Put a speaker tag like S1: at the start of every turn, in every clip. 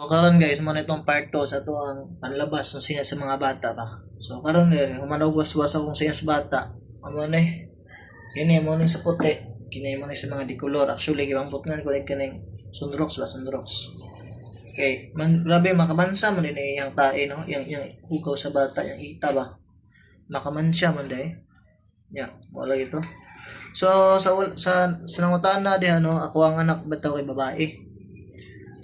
S1: So karon guys, mo na itong part 2 sa to ang panlabas ng siya sa mga bata ba. So karon humanaw waswas akong siya sa bata. Amo ni. Kini mo ni sa puti. Kini mo ni sa mga dikolor. Actually gibambot ngan ko kining sunrox ba, sunrox. Okay, grabe makabansa man din yung tae no, yung hugaw sa bata, yung hita ba. Makamansya man dai. Yeah, wala ito. So sa nangutaan na di ano, ako ang anak bitaw kay babae.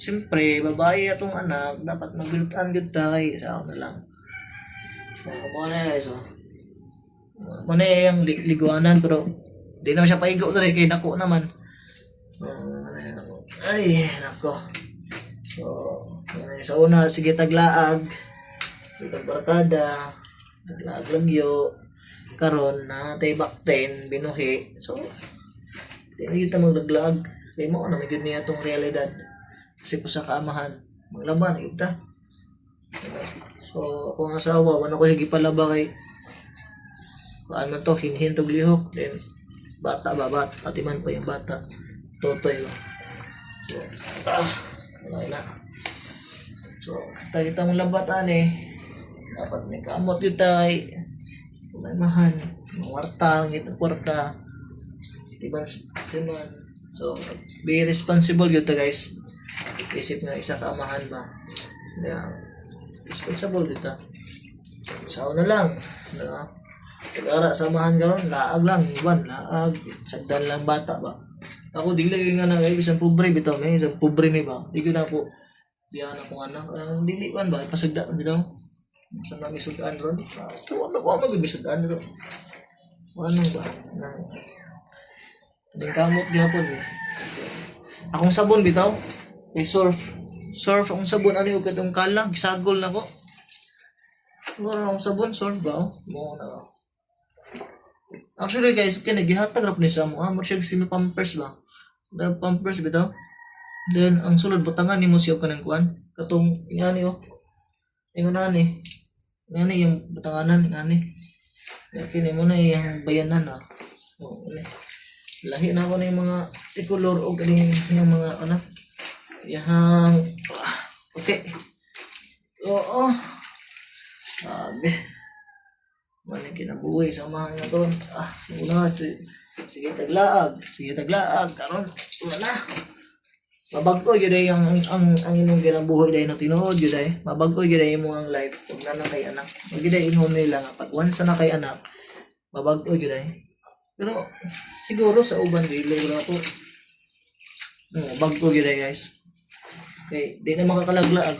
S1: Siyempre, babae atong anak, dapat magbilutan gyud kay sa ako na lang. Mo na guys, mo na yung liguanan pero di naman siya paigo dali kay dako naman. Ay, nako. So, sa una sige taglaag. Sige tagbarkada, taglaag lagyo. Karon na tay bakten binuhi. So, di kita magdaglaag. Kay mo na gyud niya tong realidad. Kasi po sa kaamahan, maglaban na kita. So, ako ang asawa, wala ko sige palaba kay paan man to, hinhintog lihok. Then, bata ba, pati man po yung bata. Totoy ba. So, wala na. So, kita mong labatan dapat may kamot yun tayo. May mahan, mawarta, ngito porta. Diba, so, be responsible yun guys. Isip nga isa kaamahan ba. Yeah. Responsible dito. Sao na lang. Diba? Sigara samahan karon laag lang, iban, laag, sagdan lang bata ba. Ako dili nga na isang pobre bitaw, may isang pobre mi ba. Di ko na po diyan ako anak, dili man ba pasagda bitaw. Sa nami sudan ron. So ano ko magmisudaan ron. Ano ba? Nang ding kamot gyapon eh. Akong sabon bitaw. May surf akong sabon ano yung katong kalang gisagol na ko. Siguro akong sabon surf ba? Mo na. Actually guys, kaya gihatag rap ni sa mo. Mo siya sino pampers ba? The pampers bitaw. Then ang sulod butangan nimo siya kanang kuan. Katong ingani Ingon ani. Ingani yung butanganan ingani. Kini mo na yung bayanan Oh, lahi na ko na yung mga ikolor o galing yung mga yang okay. Oo. Sabi. Maning kinabuhi sa mga nga doon. Muna sige taglaag karon wala na. Mabagko gyud ay ang imong ginabuhi day na tinuod gyud ay. Mabagko gyud ay imong ang life ug na kay anak. Gyud ay inhon nila nga pag once na kay anak, mabagko gyud ay. Pero siguro sa uban dili ra ko. Bagko gyud ay guys. Okay, di na makakalaglaag.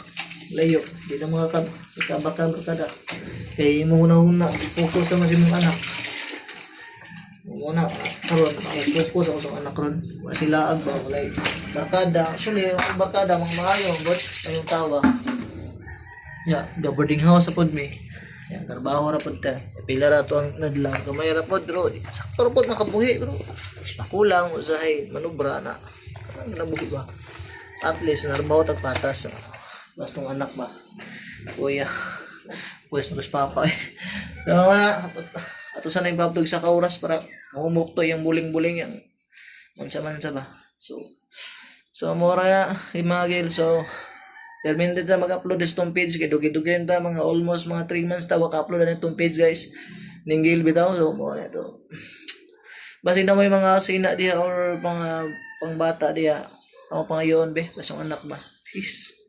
S1: Layo, di na makakabata-barkada. Kaya muna focus sa masimong anak. Muna, karon focus ako sa anak ron. Masilaag ba, walay barkada. Actually, ang barkada, mga maayo, but ayong tawa. Yeah, the boarding house sa pod mi. Yan, trabaho ra pod ta. Pila ra to ang nadlang. Kamay ra pod, bro. Sakto ra pod makabuhi, bro. Nakulang, usahay, manubra na. Nabuhi ba? At least narbaho tag patas bastong anak ba kuya pues papa pero ato sa nang babdog sa kauras para mamumukto yung buling-buling yang mansa-mansa ba so mora na imagil so terminated na mag-upload itong page kay dugi-dugi ta mga almost mga 3 months ta waka-upload na itong page guys ninggil bitaw so mo ito basi na may mga sina diha or mga pangbata diha ako pangayon be basong anak ba peace